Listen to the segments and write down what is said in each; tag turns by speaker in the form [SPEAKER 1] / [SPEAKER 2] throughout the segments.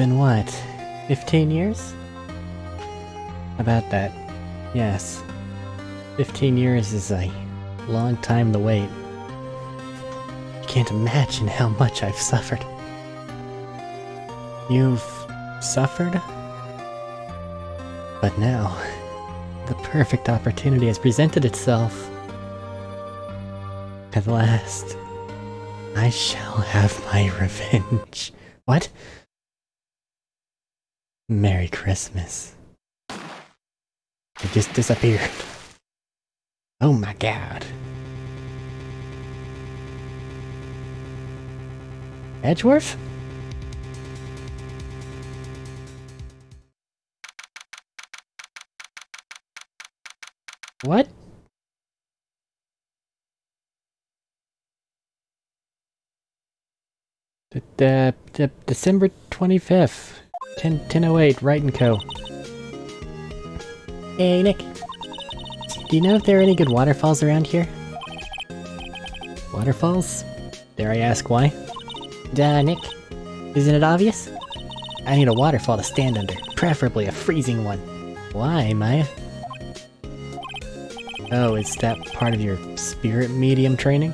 [SPEAKER 1] been what? 15 years? About that. Yes. 15 years is a long time to wait. You can't imagine how much I've suffered. You've suffered? But now, the perfect opportunity has presented itself. At last, I shall have my revenge. What? Merry Christmas. It just disappeared. Oh my god. Edgeworth? What? December 25th, 10:08, Wright & Co. Hey, Nick. Do you know if there are any good waterfalls around here? Waterfalls? Dare I ask why? Duh, Nick. Isn't it obvious? I need a waterfall to stand under, preferably a freezing one. Why, Maya? Oh, is that part of your spirit medium training?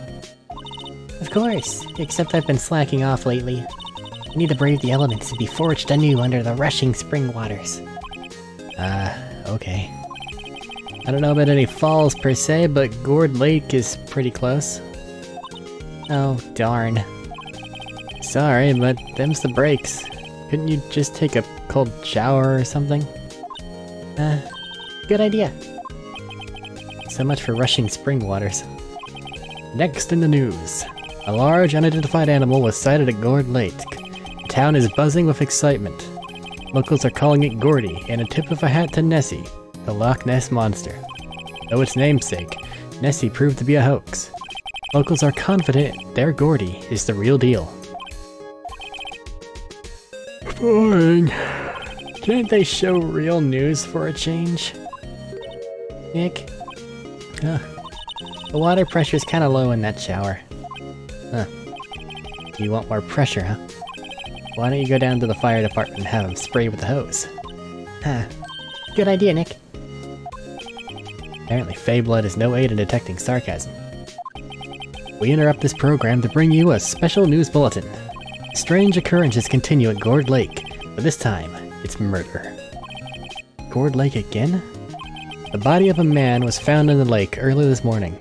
[SPEAKER 1] Of course, except I've been slacking off lately. I need to brave the elements and be forged anew under the rushing spring waters. Okay. I don't know about any falls per se, but Gourd Lake is pretty close. Oh, darn. Sorry, but them's the breaks. Couldn't you just take a cold shower or something? Good idea. So much for rushing spring waters. Next in the news. A large unidentified animal was sighted at Gourd Lake. The town is buzzing with excitement. Locals are calling it Gordy, and a tip of a hat to Nessie, the Loch Ness Monster. Though its namesake, Nessie proved to be a hoax. Locals are confident their Gordy is the real deal. Boring. Can't they show real news for a change? Nick? The water pressure's kinda low in that shower. You want more pressure, huh? Why don't you go down to the fire department and have them spray with the hose? Good idea, Nick. Apparently Feyblood is no aid in detecting sarcasm. We interrupt this program to bring you a special news bulletin. Strange occurrences continue at Gourd Lake, but this time, it's murder. Gourd Lake again? The body of a man was found in the lake early this morning.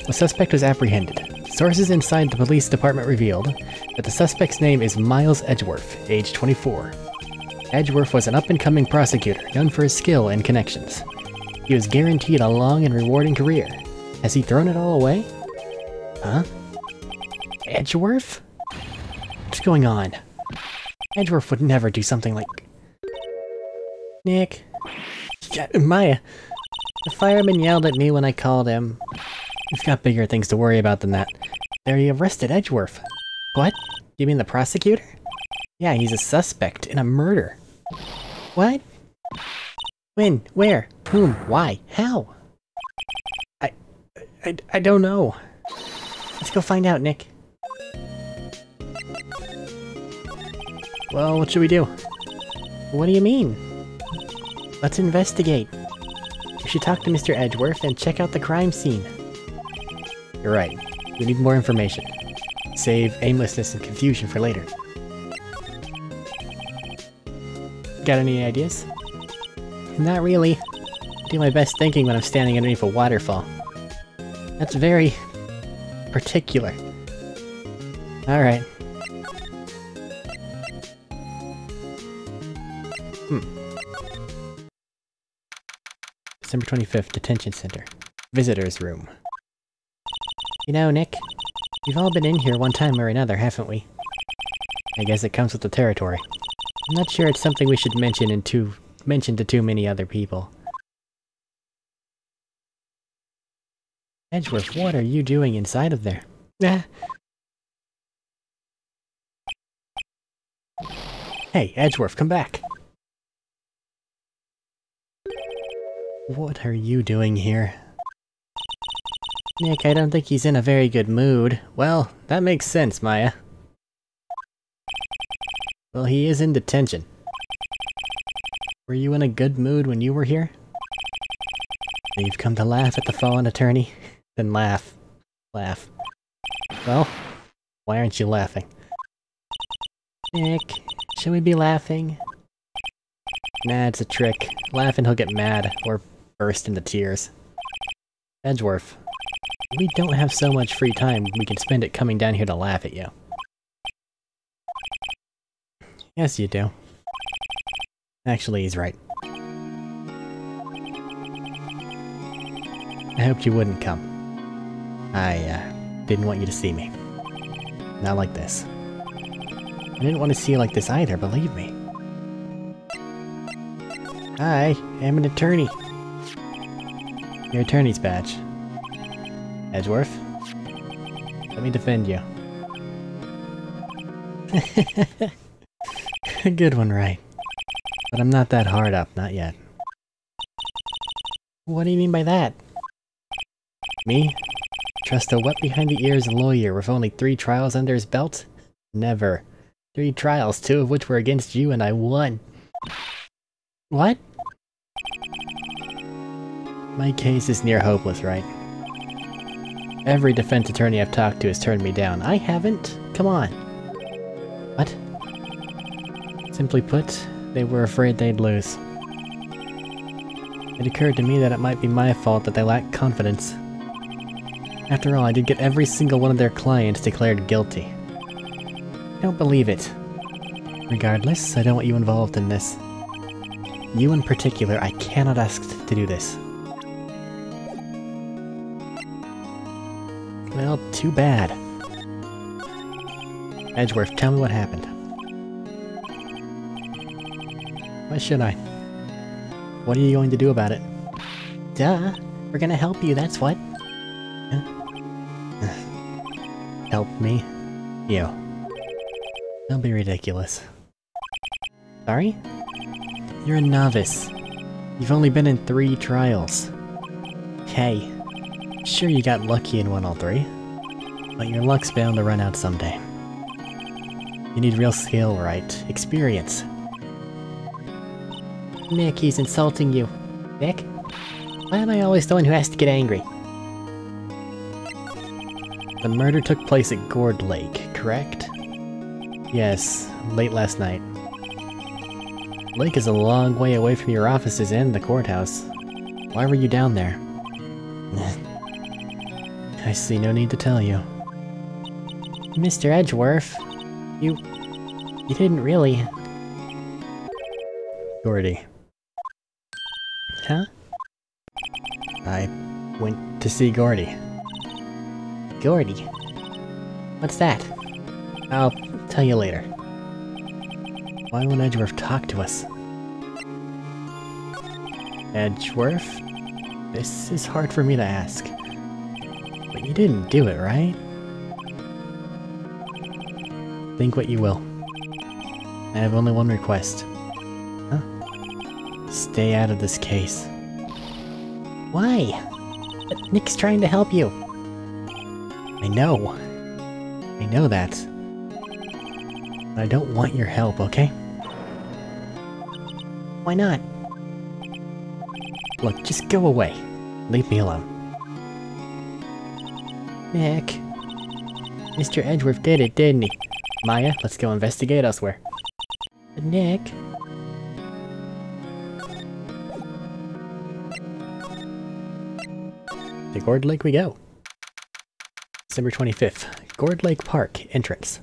[SPEAKER 1] The suspect was apprehended. Sources inside the police department revealed that the suspect's name is Miles Edgeworth, age 24. Edgeworth was an up-and-coming prosecutor known for his skill and connections. He was guaranteed a long and rewarding career. Has he thrown it all away? Huh? Edgeworth? What's going on? Edgeworth would never do something like... Nick? Maya? The fireman yelled at me when I called him. We've got bigger things to worry about than that. They arrested Edgeworth. What? You mean the prosecutor? Yeah, he's a suspect in a murder. What? When? Where? Whom? Why? How? I don't know. Let's go find out, Nick. Well, what should we do? What do you mean? Let's investigate. We should talk to Mr. Edgeworth and check out the crime scene. You're right. We need more information. Save aimlessness and confusion for later. Got any ideas? Not really. I do my best thinking when I'm standing underneath a waterfall. That's very... particular. Alright. December 25th, Detention Center. Visitor's Room. You know, Nick, we've all been in here one time or another, haven't we? I guess it comes with the territory. I'm not sure it's something we should mention to too many other people. Edgeworth, what are you doing inside of there? Hey, Edgeworth, come back! What are you doing here? Nick, I don't think he's in a very good mood. Well, that makes sense, Maya. Well, he is in detention. Were you in a good mood when you were here? You've come to laugh at the fallen attorney? Then laugh. Laugh. Well, why aren't you laughing? Nick, should we be laughing? Nah, it's a trick. Laugh and he'll get mad, or burst into tears. Edgeworth, we don't have so much free time we can spend it coming down here to laugh at you. Yes, you do. Actually, he's right. I hoped you wouldn't come. I, didn't want you to see me. Not like this. I didn't want to see you like this either, believe me. Hi, I'm an attorney. Your attorney's badge. Edgeworth, let me defend you. Good one, Wright. But I'm not that hard up, not yet. What do you mean by that? Me? Trust a wet-behind-the-ears lawyer with only 3 trials under his belt? Never. 3 trials, 2 of which were against you, and I won. What? My case is near hopeless, right? Every defense attorney I've talked to has turned me down. I haven't? Come on. What? Simply put, they were afraid they'd lose. It occurred to me that it might be my fault that they lacked confidence. After all, I did get every single one of their clients declared guilty. I don't believe it. Regardless, I don't want you involved in this. You in particular, I cannot ask to do this. Well, too bad. Edgeworth, tell me what happened. Why should I? What are you going to do about it? Duh! We're gonna help you, that's what. Help me? You. Don't be ridiculous. Sorry? You're a novice. You've only been in 3 trials. Hey, sure you got lucky and won all 3, but your luck's bound to run out someday. You need real skill, right? Experience. Nick, he's insulting you. Nick? Why am I always the one who has to get angry? The murder took place at Gourd Lake, correct? Yes, late last night. Lake is a long way away from your offices and the courthouse. Why were you down there? I see no need to tell you. Mr. Edgeworth, you didn't really... Gordy. Huh? I went to see Gordy. Gordy? What's that? I'll tell you later. Why won't Edgeworth talk to us? Edgeworth? This is hard for me to ask. But you didn't do it, right? Think what you will. I have only one request. Huh? Stay out of this case. Why? But Nick's trying to help you. I know. I know that. But I don't want your help, okay? Why not? Look, just go away. Leave me alone. Nick. Mr. Edgeworth did it, didn't he? Maya, let's go investigate elsewhere. But Nick... To Gourd Lake we go. December 25th. Gourd Lake Park, entrance.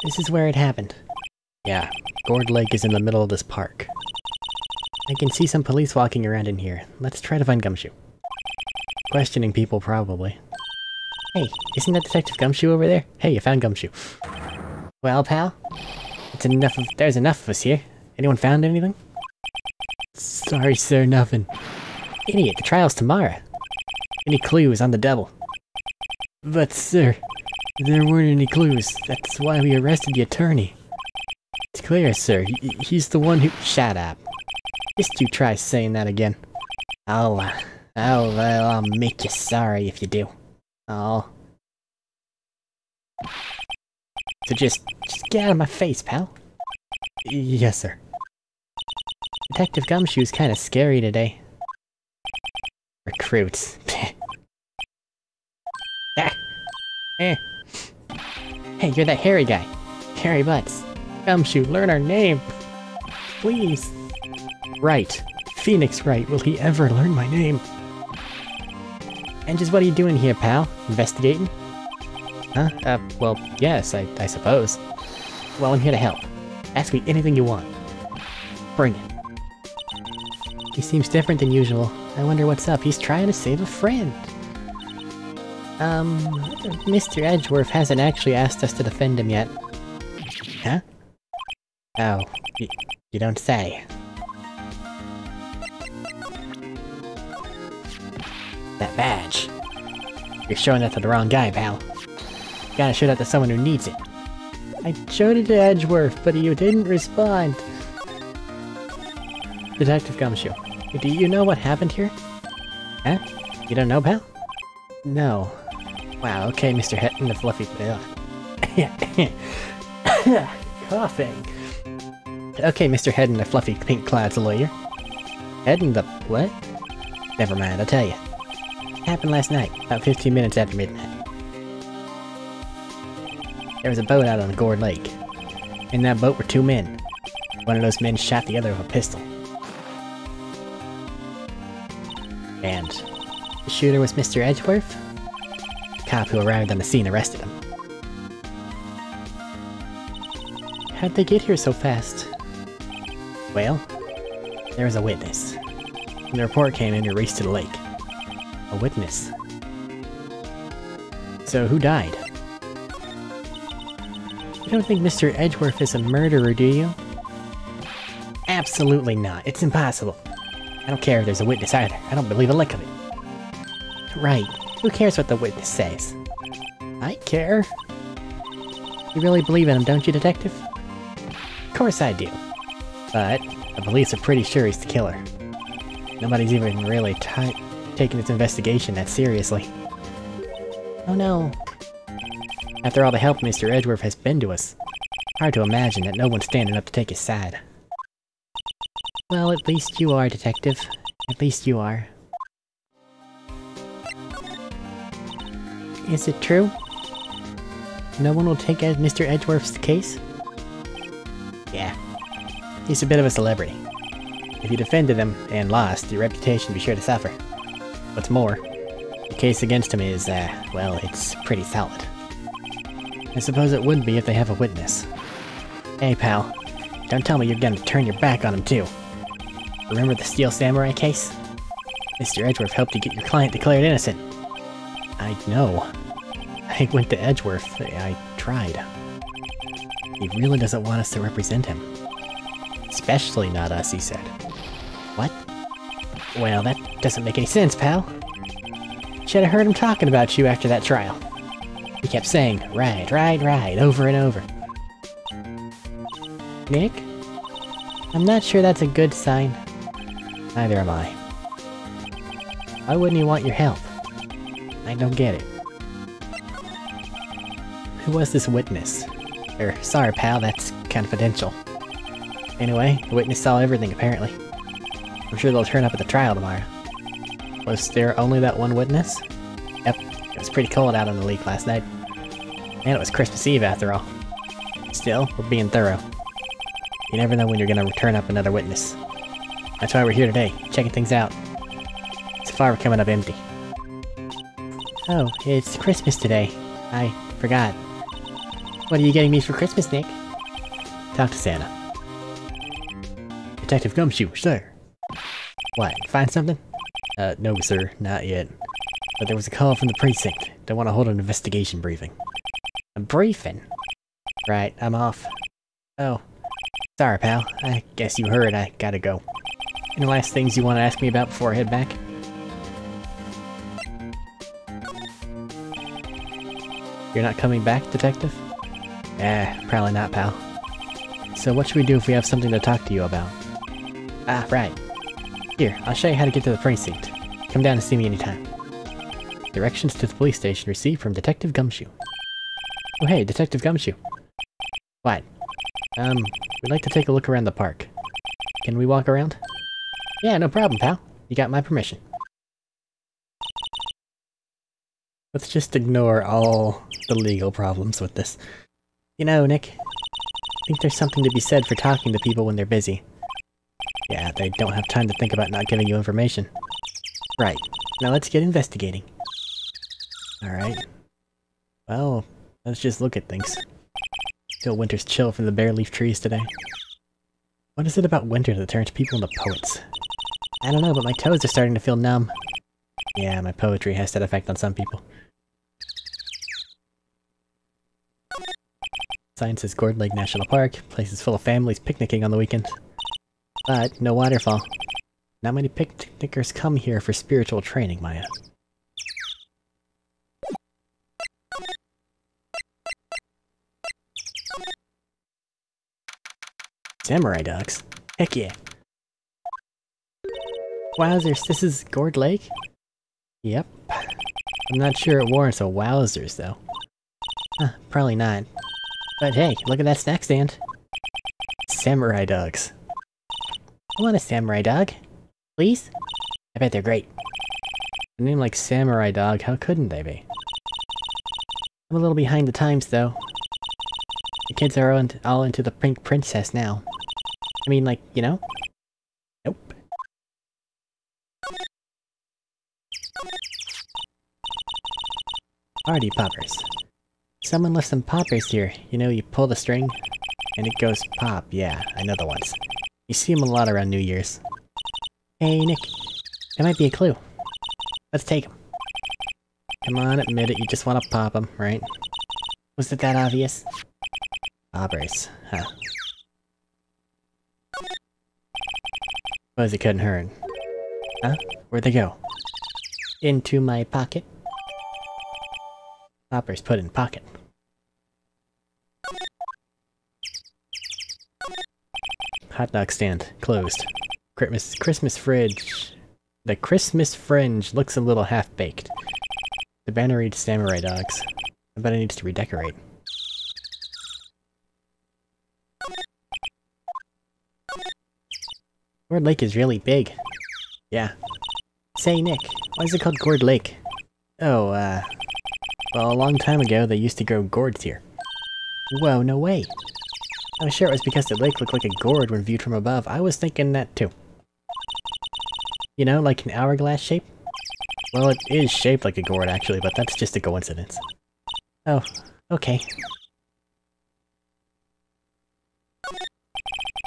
[SPEAKER 1] This is where it happened. Yeah, Gourd Lake is in the middle of this park. I can see some police walking around in here. Let's try to find Gumshoe. Questioning people, probably. Hey, isn't that Detective Gumshoe over there? Hey, you found Gumshoe. Well, pal? There's enough of us here. Anyone found anything? Sorry, sir, nothing. Idiot, the trial's tomorrow. Any clues on the devil? But, sir, there weren't any clues. That's why we arrested the attorney. It's clear, sir. He's the one who— Shut up. Just you try saying that again. I'll make you sorry if you do. Oh. so just get out of my face, pal. Yes, sir. Detective Gumshoe's kinda scary today. Recruits. Ah. Eh. Hey, you're that hairy guy. Hairy Butts. Gumshoe, learn our name. Please. Wright. Phoenix Wright. Will he ever learn my name? And just what are you doing here, pal? Investigating? Huh? Well, yes, I suppose. Well, I'm here to help. Ask me anything you want. Bring it. He seems different than usual. I wonder what's up. He's trying to save a friend. Mr. Edgeworth hasn't actually asked us to defend him yet. Huh? Oh, you don't say. That badge. You're showing that to the wrong guy, pal. You gotta show that to someone who needs it. I showed it to Edgeworth, but you didn't respond. Detective Gumshoe, do you know what happened here? Huh? You don't know, pal? No. Wow, okay, Mr. Hetton the Fluffy... Coughing. Okay, Mr. Hetton the Fluffy Pink Cloud's lawyer. Hetton the... what? Never mind, I'll tell you. It happened last night, about 15 minutes after midnight. There was a boat out on the Gourd Lake. In that boat were two men. One of those men shot the other with a pistol. And the shooter was Mr. Edgeworth? The cop who arrived on the scene arrested him. How'd they get here so fast? Well, there was a witness. When the report came in, we raced to the lake. A witness. So who died? You don't think Mr. Edgeworth is a murderer, do you? Absolutely not. It's impossible. I don't care if there's a witness either. I don't believe a lick of it. Right. Who cares what the witness says? I care. You really believe in him, don't you, Detective? Of course I do. But the police are pretty sure he's the killer. Nobody's even really taking this investigation that seriously. Oh no. After all the help Mr. Edgeworth has been to us, hard to imagine that no one's standing up to take his side. Well, at least you are, Detective. At least you are. Is it true? No one will take Mr. Edgeworth's case? Yeah. He's a bit of a celebrity. If you defended him and lost, your reputation would be sure to suffer. What's more, the case against him is, well, it's pretty solid. I suppose it would be if they have a witness. Hey, pal. Don't tell me you're gonna turn your back on him, too. Remember the Steel Samurai case? Mr. Edgeworth helped you get your client declared innocent. I know. I went to Edgeworth. I tried. He really doesn't want us to represent him. Especially not us, he said. What? Well, that doesn't make any sense, pal. Should have heard him talking about you after that trial. He kept saying, right, right, right, over and over. Nick? I'm not sure that's a good sign. Neither am I. Why wouldn't he want your help? I don't get it. Who was this witness? Sorry pal, that's confidential. Anyway, the witness saw everything apparently. I'm sure they'll turn up at the trial tomorrow. Was there only that one witness? Yep, it was pretty cold out on the lake last night. And it was Christmas Eve after all. Still, we're being thorough. You never know when you're gonna turn up another witness. That's why we're here today, checking things out. So far we're coming up empty. Oh, it's Christmas today. I forgot. What are you getting me for Christmas, Nick? Talk to Santa. Detective Gumshoe, sir. What, find something? No sir, not yet. But there was a call from the precinct. They want to hold an investigation briefing. A briefing? Right, I'm off. Oh. Sorry, pal. I guess you heard I gotta go. Any last things you want to ask me about before I head back? You're not coming back, Detective? Probably not, pal. So what should we do if we have something to talk to you about? Ah, right. Here, I'll show you how to get to the precinct. Come down and see me anytime. Directions to the police station received from Detective Gumshoe. Oh hey, Detective Gumshoe. What? We'd like to take a look around the park. Can we walk around? Yeah, no problem, pal. You got my permission. Let's just ignore all the legal problems with this. You know, Nick, I think there's something to be said for talking to people when they're busy. Yeah, they don't have time to think about not giving you information. Right. Now let's get investigating. Alright. Well, let's just look at things. Feel winter's chill from the bare leaf trees today. What is it about winter that turns people into poets? I don't know, but my toes are starting to feel numb. Yeah, my poetry has that effect on some people. Sign says Gourd Lake National Park. Place is full of families picnicking on the weekend. But, no waterfall. Not many picnickers come here for spiritual training, Maya. Samurai dogs? Heck yeah. Wowzers, this is Gourd Lake? Yep. I'm not sure it warrants a wowzers, though. Huh, probably not. But hey, look at that snack stand. Samurai dogs. I want a samurai dog. Please? I bet they're great. A name like Samurai Dog, how couldn't they be? I'm a little behind the times, though. The kids are all into the Pink Princess now. I mean, like, you know? Nope. Party poppers. Someone left some poppers here. You know, you pull the string, and it goes pop. Yeah, I know the ones. You see them a lot around New Year's. Hey, Nick. That might be a clue. Let's take them. Come on, admit it. You just want to pop them, right? Was it that obvious? Poppers, huh? Suppose it couldn't hurt. Huh? Where'd they go? Into my pocket. Poppers put in pocket. Hot dog stand closed. Christmas fridge. The Christmas fringe looks a little half-baked. The banner reads Samurai Dogs. I bet it needs to redecorate. Gourd Lake is really big. Yeah. Say, Nick, why is it called Gourd Lake? Oh, well, a long time ago they used to grow gourds here. Whoa, no way. I was sure it was because the lake looked like a gourd when viewed from above. I was thinking that too. You know, like an hourglass shape? Well, it is shaped like a gourd actually, but that's just a coincidence. Oh, okay.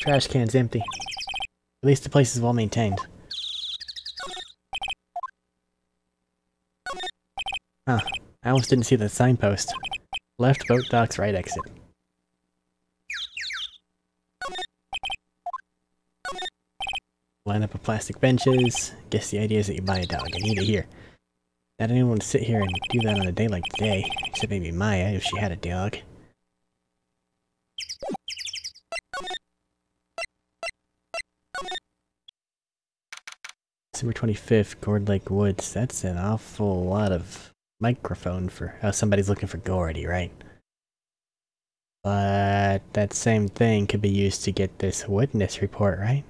[SPEAKER 1] Trash can's empty. At least the place is well maintained. Huh. I almost didn't see the signpost. Left boat docks, right exit. Line up of plastic benches. Guess the idea is that you buy a dog and eat it here. Not anyone would sit here and do that on a day like today. Except maybe Maya, if she had a dog. December 25th, Gourd Lake Woods. That's an awful lot of microphone for how somebody's looking for Gordy, right? But that same thing could be used to get this witness report, right?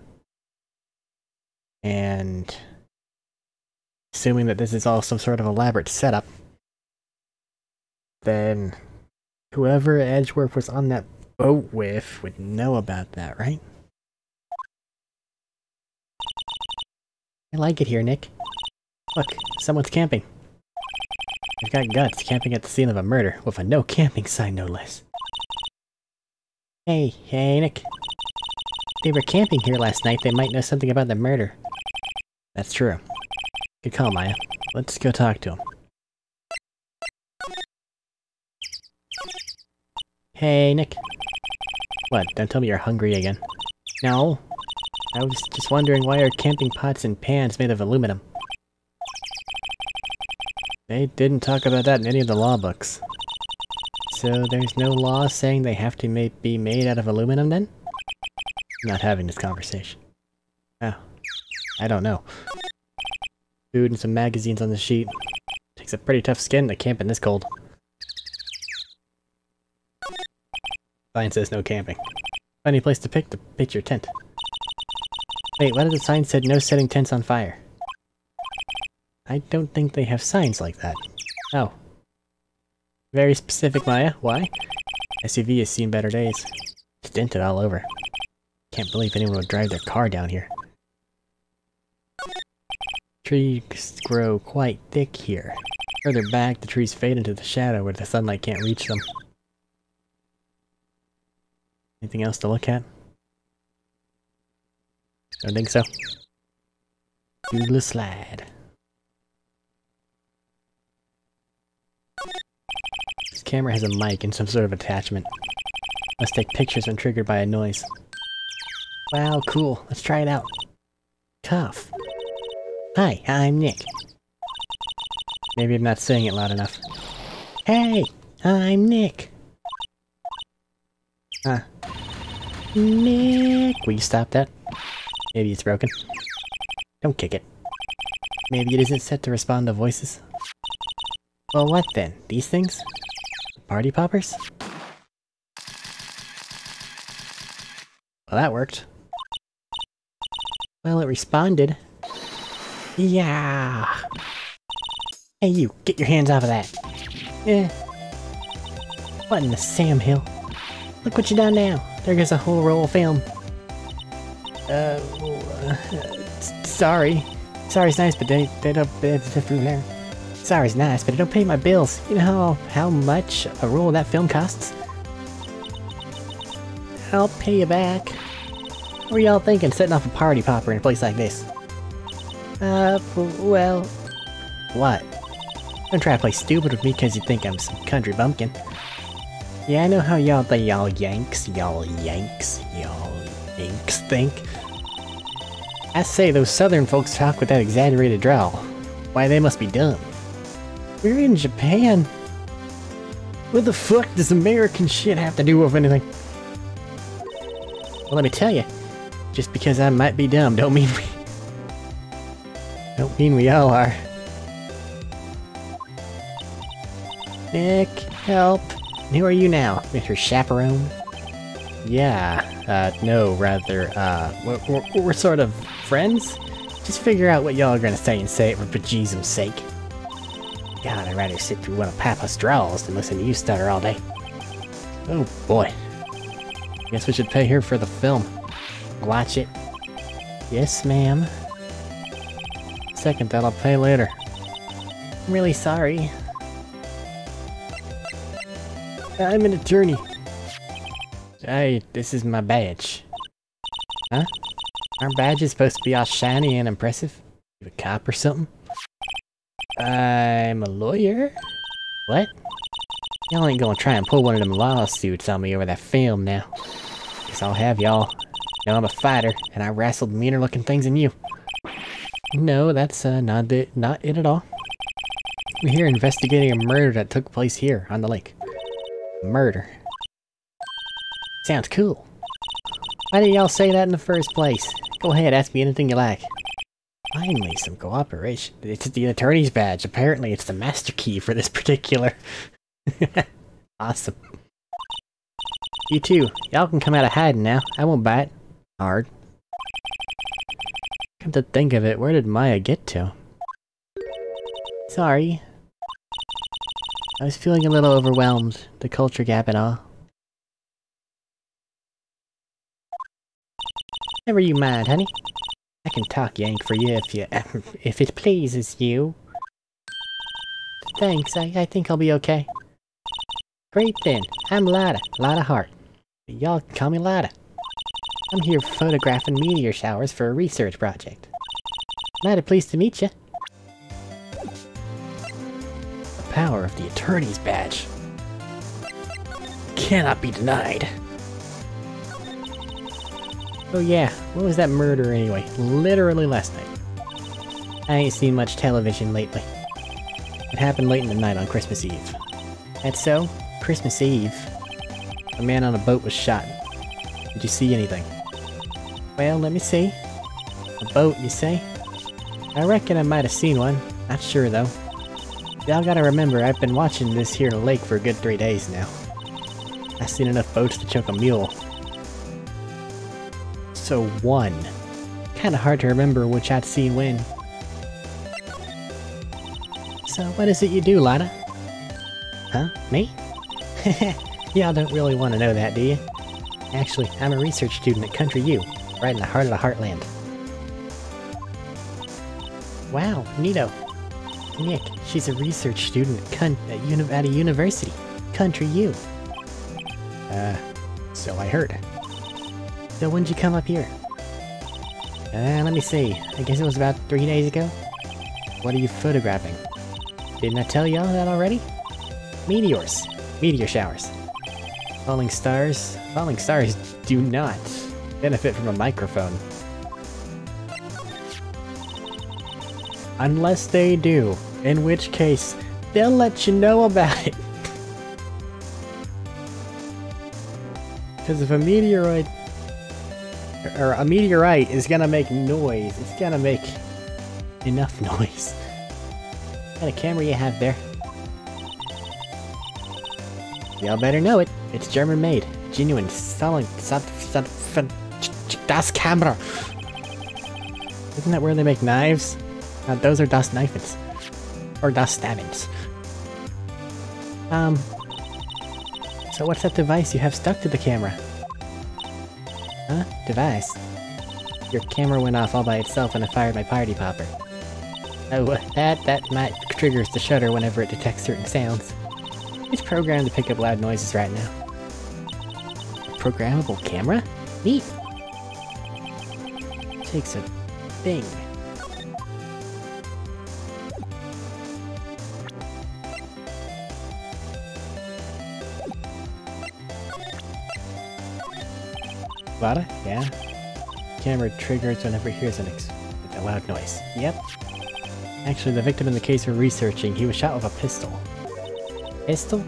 [SPEAKER 1] And assuming that this is all some sort of elaborate setup, then whoever Edgeworth was on that boat with would know about that, right? I like it here, Nick. Look, someone's camping. They've got guts camping at the scene of a murder, with a no camping sign no less. Hey, Nick. If they were camping here last night, they might know something about the murder. That's true. Good call, Maya. Let's go talk to him. Hey, Nick. What, don't tell me you're hungry again. No. I was just wondering why are camping pots and pans made of aluminum? They didn't talk about that in any of the law books. So there's no law saying they have to be made out of aluminum then? I'm not having this conversation. Oh. I don't know. Food and some magazines on the sheet. Takes a pretty tough skin to camp in this cold. Sign says no camping. Funny place to pitch your tent. Wait, what if the sign said no setting tents on fire? I don't think they have signs like that. Oh. Very specific, Maya. Why? SUV has seen better days. It's dented all over. Can't believe anyone would drive their car down here. Trees grow quite thick here. Further back, the trees fade into the shadow where the sunlight can't reach them. Anything else to look at? Don't think so. Do the slide. This camera has a mic and some sort of attachment. Must take pictures when triggered by a noise. Wow, cool. Let's try it out. Tough. Hi, I'm Nick. Maybe I'm not saying it loud enough. Hey, I'm Nick. Nick. Will you stop that? Maybe it's broken. Don't kick it. Maybe it isn't set to respond to voices. Well, what then? These things? Party poppers? Well, that worked. Well, it responded. Yeah. Hey you, get your hands off of that. Eh. What in the Sam Hill? Look what you done now. There goes a whole roll of film. Sorry. Sorry's nice, but they don't... Sorry's nice, but it don't pay my bills. You know how much a roll of that film costs? I'll pay you back. What were y'all thinking, setting off a party popper in a place like this? Well... What? Don't try to play stupid with me because you think I'm some country bumpkin. Yeah, I know how y'all Yanks think. I say those southern folks talk with that exaggerated drawl. Why, they must be dumb. We're in Japan. What the fuck does American shit have to do with anything? Well, let me tell you. Just because I might be dumb don't mean we all are. Nick, help. And who are you now, Mr. Chaperone? Yeah, no, rather, we're sort of friends? Just figure out what y'all are gonna say and say it for bejesus's sake. God, I'd rather sit through one of Papa's draws than listen to you stutter all day. Oh boy. Guess we should pay her for the film. Watch it. Yes, ma'am. Second, that I'll pay later. I'm really sorry. I'm an attorney. Hey, this is my badge. Huh? Aren't badges supposed to be all shiny and impressive? You a cop or something? I'm a lawyer? What? Y'all ain't gonna try and pull one of them lawsuits on me over that film now. Guess I'll have y'all. You know I'm a fighter, and I wrestled meaner looking things than you. No, that's not it at all. We're here investigating a murder that took place here, on the lake. Murder. Sounds cool. Why did y'all say that in the first place? Go ahead, ask me anything you like. Finally, some cooperation. It's the attorney's badge. Apparently, it's the master key for this particular... Awesome. You too. Y'all can come out of hiding now. I won't bite. Hard. Come to think of it, where did Maya get to? Sorry. I was feeling a little overwhelmed. The culture gap and all. Never you mind, honey. I can talk Yank for you if it pleases you. Thanks, I think I'll be okay. Great then. I'm Lada Hart. Y'all can call me Lada. I'm here photographing meteor showers for a research project. Mighty pleased to meet you. The power of the attorney's badge cannot be denied. Oh yeah, what was that murder anyway? Literally last night. I ain't seen much television lately. It happened late in the night on Christmas Eve. That's so? Christmas Eve. A man on a boat was shot. Did you see anything? Well, let me see. A boat, you say? I reckon I might have seen one. Not sure though. Y'all gotta remember, I've been watching this here lake for a good 3 days now. I've seen enough boats to choke a mule. So 1. Kinda hard to remember which I'd seen when. So what is it you do, Lana? Huh? Me? Y'all don't really want to know that, do you? Actually, I'm a research student at Country U, right in the heart of the Heartland. Wow, neato. Nick, she's a research student at a university. Country U. So I heard. So when'd you come up here? Let me see. I guess it was about 3 days ago? What are you photographing? Didn't I tell y'all that already? Meteors. Meteor showers. Falling stars? Falling stars do not benefit from a microphone. Unless they do, in which case, they'll let you know about it. Because if a meteoroid... or a meteorite is gonna make noise, it's gonna make enough noise. What kind of camera you have there? Y'all better know it. It's German made. Genuine, selling, Das Camera. Isn't that where they make knives? Those are Das Knifens. Or Das Stabbins. So what's that device you have stuck to the camera? Huh? Device? Your camera went off all by itself when I fired my party popper. Oh, that might triggers the shutter whenever it detects certain sounds. It's programmed to pick up loud noises right now. A programmable camera? Neat! Takes a thing. Lada? Yeah? Camera triggers whenever it hears a loud noise. Yep. Actually, the victim in the case we're researching, he was shot with a pistol. Pistol?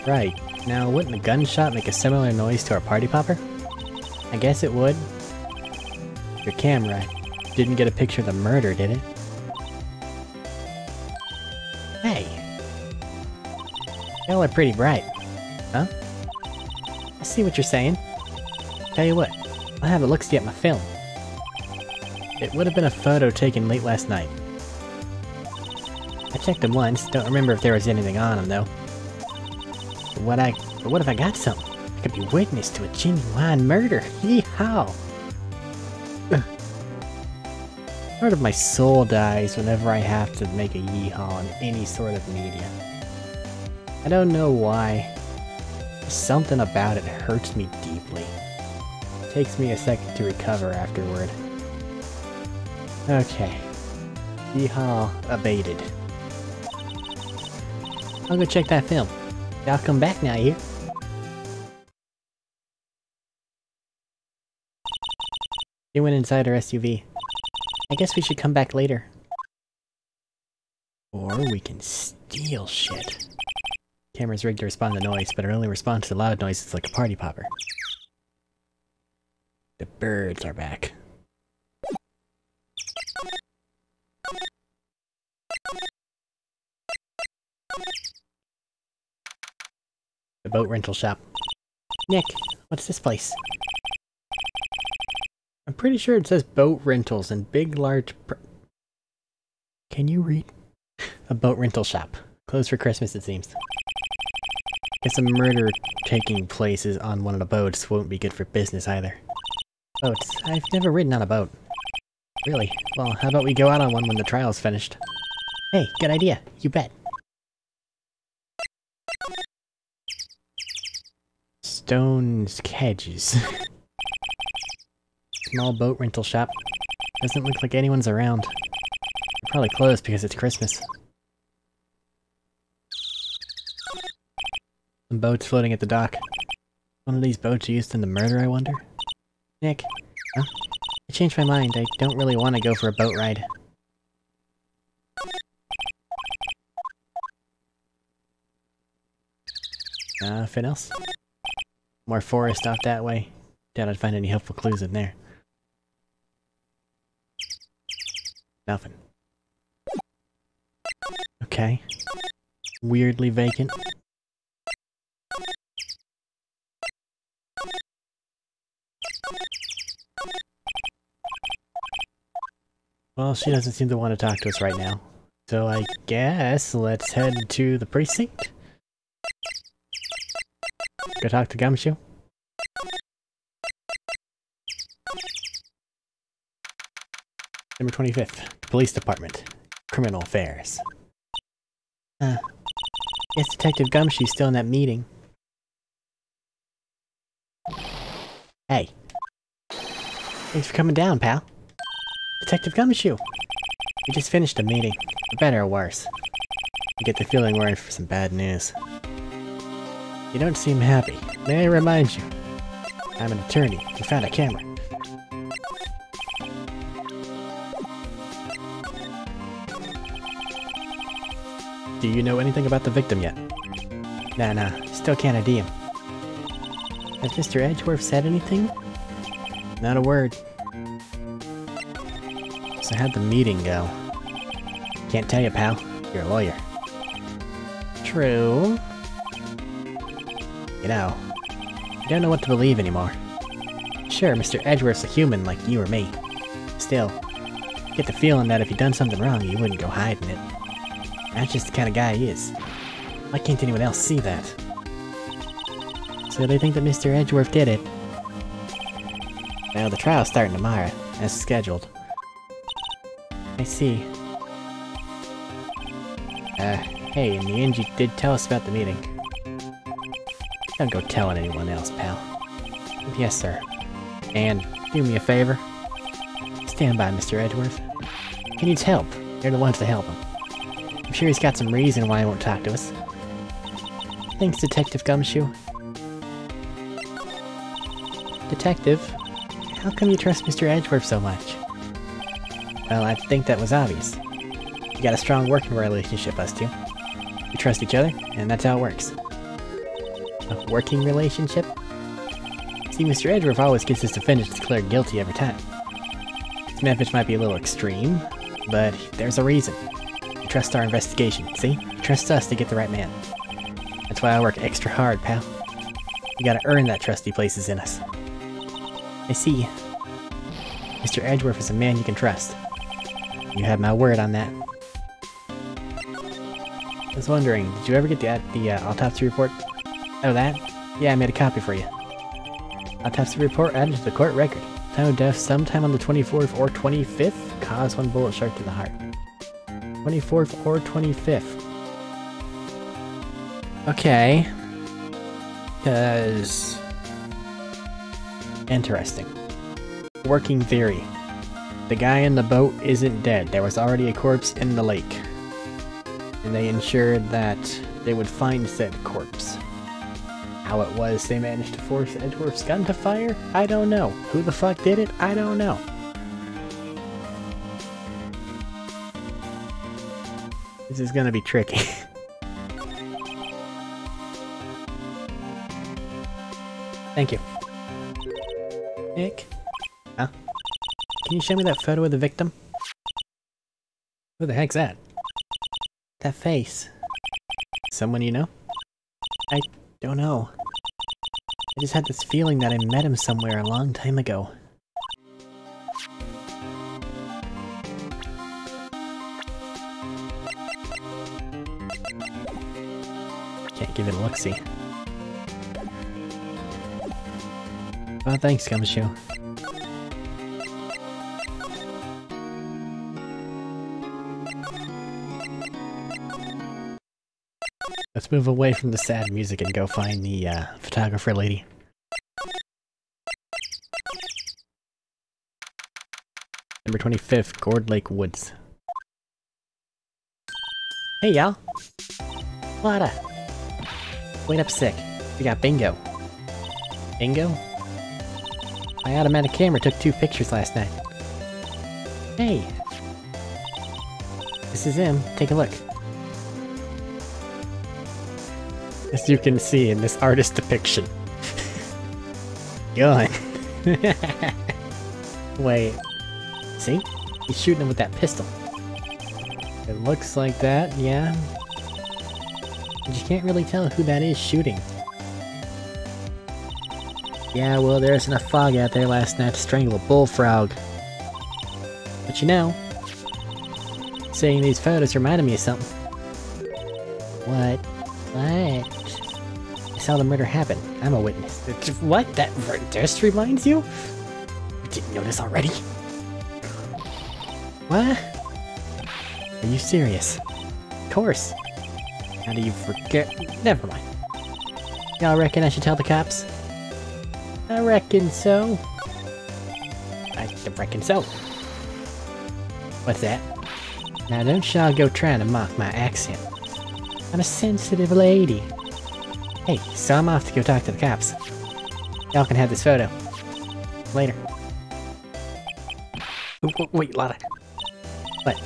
[SPEAKER 1] Right. Now, wouldn't a gunshot make a similar noise to our party popper? I guess it would. Your camera didn't get a picture of the murder, did it? Hey! Y'all are pretty bright. Huh? I see what you're saying. Tell you what, I'll have a look-see at my film. It would have been a photo taken late last night. I checked them once, don't remember if there was anything on them though. But what if I got something? I could be witness to a genuine murder. Yeehaw! Part of my soul dies whenever I have to make a yeehaw in any sort of media. I don't know why. Something about it hurts me deeply. Takes me a second to recover afterward. Okay. Yeehaw abated. I'll go check that film. Y'all come back now, you. You went inside our SUV. I guess we should come back later. Or we can steal shit. Camera's rigged to respond to noise, but it only responds to loud noises like a party popper. The birds are back. The boat rental shop. Nick, what's this place? I'm pretty sure it says boat rentals in big, large Can you read? A boat rental shop. Closed for Christmas, it seems. Guess a murder taking place is on one of the boats won't be good for business either. Boats. I've never ridden on a boat. Really? Well, how about we go out on one when the trial's finished? Hey, good idea. You bet. Stone's Kedges. Small boat rental shop. Doesn't look like anyone's around. They're probably closed because it's Christmas. Some boats floating at the dock. One of these boats used in the murder, I wonder? Nick? Huh? I changed my mind. I don't really want to go for a boat ride. Nothing else? More forest off that way. Doubt I'd find any helpful clues in there. Nothing. Okay. Weirdly vacant. Well, she doesn't seem to want to talk to us right now. So I guess let's head to the precinct. Go talk to Gumshoe. Number 25th, Police Department. Criminal Affairs. Guess Detective Gumshoe's still in that meeting. Hey. Thanks for coming down, pal. Detective Gumshoe! We just finished a meeting. For better or worse. I get the feeling we're in for some bad news. You don't seem happy. May I remind you? I'm an attorney who found a camera. Do you know anything about the victim yet? Nah, still can't ID him. Has Mr. Edgeworth said anything? Not a word. So how'd the meeting go? Can't tell you, pal. You're a lawyer. True. You know, I don't know what to believe anymore. Sure, Mr. Edgeworth's a human like you or me. Still, I get the feeling that if he'd done something wrong, he wouldn't go hiding it. That's just the kind of guy he is. Why can't anyone else see that? So they think that Mr. Edgeworth did it. Well, the trial's starting tomorrow, as scheduled. I see. Hey, in the end you did tell us about the meeting. Don't go telling anyone else, pal. Yes, sir. And do me a favor. Stand by Mr. Edgeworth. He needs help. You're the ones to help him. I'm sure he's got some reason why he won't talk to us. Thanks, Detective Gumshoe. Detective, how come you trust Mr. Edgeworth so much? Well, I think that was obvious. We got a strong working relationship, us two. We trust each other, and that's how it works. A working relationship? See, Mr. Edgeworth always gets his defendants declared guilty every time. His methods might be a little extreme, but there's a reason. He trusts our investigation, see? He trusts us to get the right man. That's why I work extra hard, pal. We gotta earn that trust he places in us. I see. Mr. Edgeworth is a man you can trust. You have my word on that. I was wondering, did you ever get the autopsy report? Oh, that? Yeah, I made a copy for you. Autopsy report added to the court record. Time of death sometime on the 24th or 25th. Cause one bullet shark to the heart. 24th or 25th. Okay. Cause... interesting. Working theory. The guy in the boat isn't dead. There was already a corpse in the lake. And they ensured that they would find said corpse. How it was they managed to force Edgeworth's gun to fire? I don't know. Who the fuck did it? I don't know. This is gonna be tricky. Thank you. Nick? Huh? Can you show me that photo of the victim? Who the heck's that? That face. Someone you know? I don't know. I just had this feeling that I met him somewhere a long time ago. Can't give it a look-see. Well, thanks, Gumshoe. Let's move away from the sad music and go find the photographer lady. Number 25th, Gourd Lake Woods. Hey y'all! Wada! Wait up sick. We got bingo. Bingo? My automatic camera took 2 pictures last night. Hey! This is him. Take a look. As you can see in this artist depiction. Gun. Wait. See? He's shooting him with that pistol. It looks like that, yeah. But you can't really tell who that is shooting. Yeah, well, there isn't enough fog out there last night to strangle a bullfrog. But you know, seeing these photos reminded me of something. What? What? I saw the murder happen. I'm a witness. What? That just reminds you? You didn't notice already? What? Are you serious? Of course. How do you forget? Never mind. Y'all reckon I should tell the cops? I reckon so. I reckon so. What's that? Now don't y'all go trying to mock my accent. I'm a sensitive lady. Hey, so I'm off to go talk to the cops. Y'all can have this photo. Later. Wait, Lotta. What?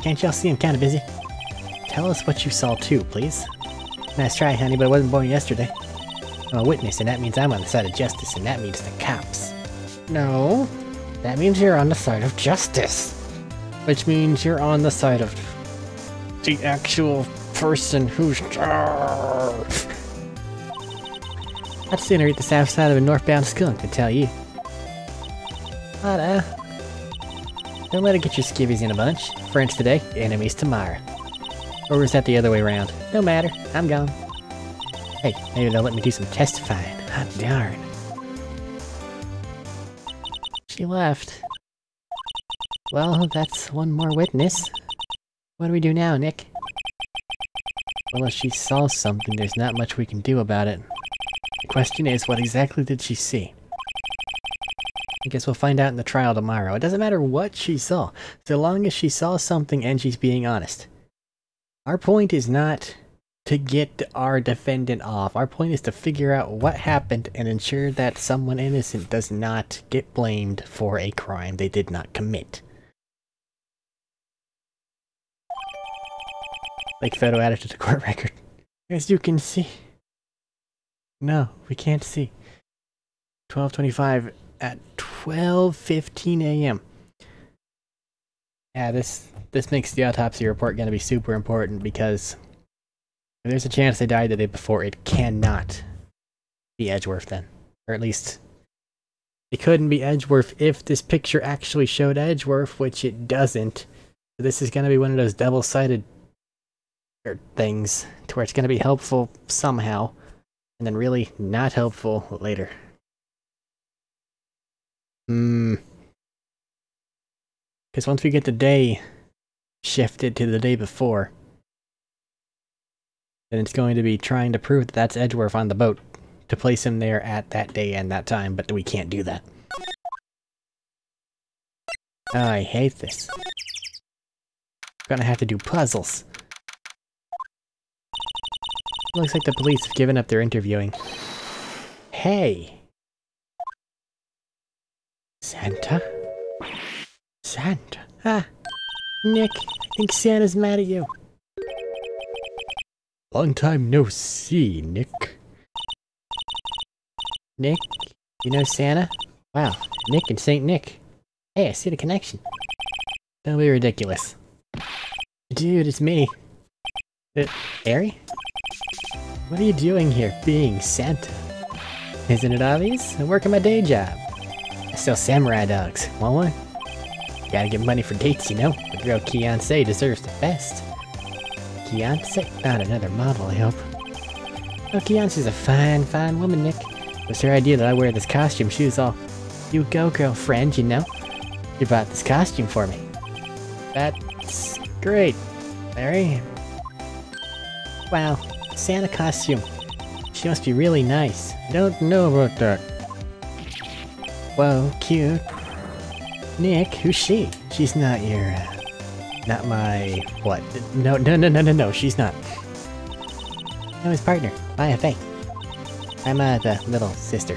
[SPEAKER 1] Can't y'all see I'm kinda busy? Tell us what you saw too, please. Nice try, honey, but I wasn't born yesterday. I'm a witness, and that means I'm on the side of justice, and that means the cops. No, that means you're on the side of justice. Which means you're on the side of the actual person who's... I'd sooner eat the south side of a northbound skunk than tell you. Lotta. Don't let it get your skivvies in a bunch. Friends today, enemies tomorrow. Or is that the other way around? No matter, I'm gone. Hey, maybe they'll let me do some testifying. Hot darn. She left. Well, that's one more witness. What do we do now, Nick? Well, if she saw something, there's not much we can do about it. The question is, what exactly did she see? I guess we'll find out in the trial tomorrow. It doesn't matter what she saw, so long as she saw something and she's being honest. Our point is not to get our defendant off. Our point is to figure out what happened and ensure that someone innocent does not get blamed for a crime they did not commit. Like photo added to the court record. As you can see. No, we can't see. 12:25 at 12:15 a.m. Yeah, this makes the autopsy report going to be super important because if there's a chance they died the day before, it cannot be Edgeworth then. Or at least, it couldn't be Edgeworth if this picture actually showed Edgeworth, which it doesn't. So this is going to be one of those double-sided things, to where it's going to be helpful somehow, and then really not helpful later. Because once we get the day shifted to the day before, then it's going to be trying to prove that that's Edgeworth on the boat to place him there at that day and that time, but we can't do that. Oh, I hate this. I'm gonna have to do puzzles. Looks like the police have given up their interviewing. Hey! Santa? Santa? Ah! Nick, I think Santa's mad at you. Long time no see, Nick. Nick? You know Santa? Wow, Nick and Saint Nick. Hey, I see the connection. Don't be ridiculous. Dude, it's me. Arik? What are you doing here, being Santa? Isn't it obvious? I'm working my day job. I sell samurai dogs. Want one? Gotta get money for dates, you know? The girl Kiancé deserves the best. Kiancé? Not another model, I hope. Oh, Kiancé's a fine, fine woman, Nick. It was her idea that I wear this costume. She was all, "You go, girlfriend, you know? You bought this costume for me." That's great, Larry. Wow, Santa costume. She must be really nice. I don't know about that. Whoa, cute. Nick, who's she? She's not your, not my... what? No, she's not. I'm his partner, IFA. I'm, the little sister.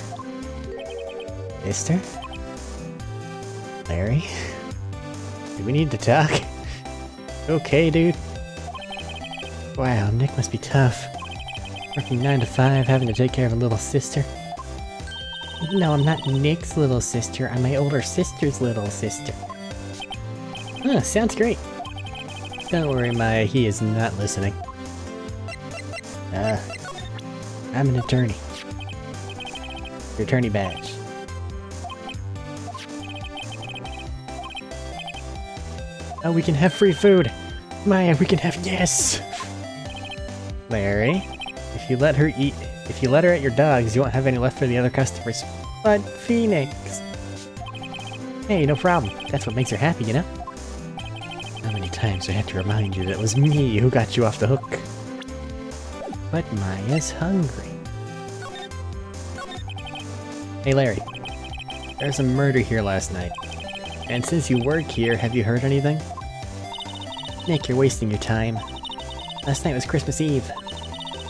[SPEAKER 1] Sister? Larry? Do we need to talk? Okay, dude. Wow, Nick must be tough. Working 9 to 5, having to take care of a little sister. No, I'm not Nick's little sister. I'm my older sister's little sister. Huh, sounds great. Don't worry, he is not listening. I'm an attorney. Your attorney badge. Oh, we can have free food! Maya, we can have— yes! Larry, if you let her at your dogs, you won't have any left for the other customers. But Phoenix! Hey, no problem. That's what makes her happy, you know? How many times do I have to remind you that it was me who got you off the hook? But Maya's hungry. Hey Larry, there's a murder here last night. And since you work here, have you heard anything? Nick, you're wasting your time. Last night was Christmas Eve.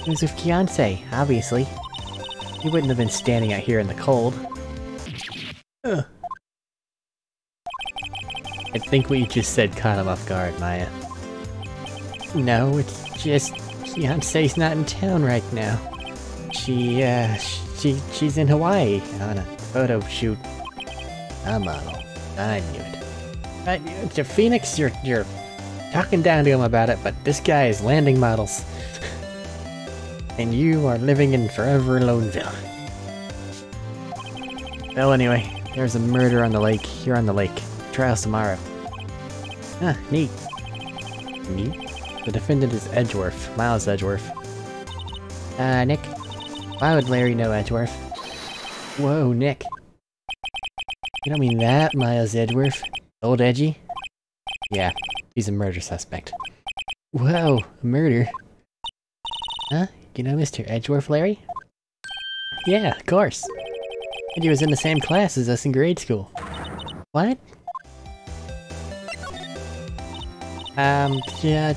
[SPEAKER 1] He was with fiancé, obviously. He wouldn't have been standing out here in the cold. Ugh. I think what you just said caught him off guard, Maya. No, it's just fiancé's not in town right now. She's in Hawaii on a photo shoot. A model. I knew it. To Phoenix, you're talking down to him about it, but this guy is landing models. And you are living in forever Loneville. Well, anyway, there's a murder on the lake, here on the lake. Trial's tomorrow. Ah, neat. Neat? The defendant is Edgeworth, Miles Edgeworth. Nick? Why would Larry know Edgeworth? Whoa, Nick. You don't mean that, Miles Edgeworth? Old Edgy? Yeah, he's a murder suspect. Whoa, a murder? Huh? You know Mr. Edgeworth, Larry? Yeah, of course. And he was in the same class as us in grade school. What? Yeah,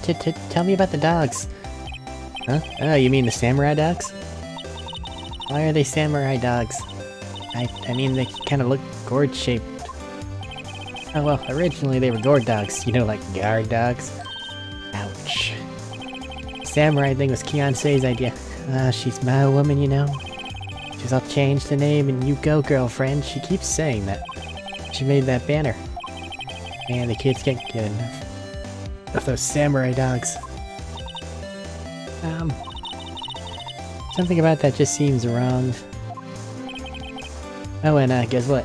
[SPEAKER 1] tell me about the dogs. Huh? Oh, you mean the samurai dogs? Why are they samurai dogs? I mean, they kind of look gourd-shaped. Oh well, originally they were gourd dogs, you know, like guard dogs. Ouch. Samurai thing was Fiancé's idea. She's my woman, you know. She's all change the name and you go, girlfriend. She keeps saying that. She made that banner. Man, the kids can't get enough of those samurai dogs. Something about that just seems wrong. Oh, and guess what?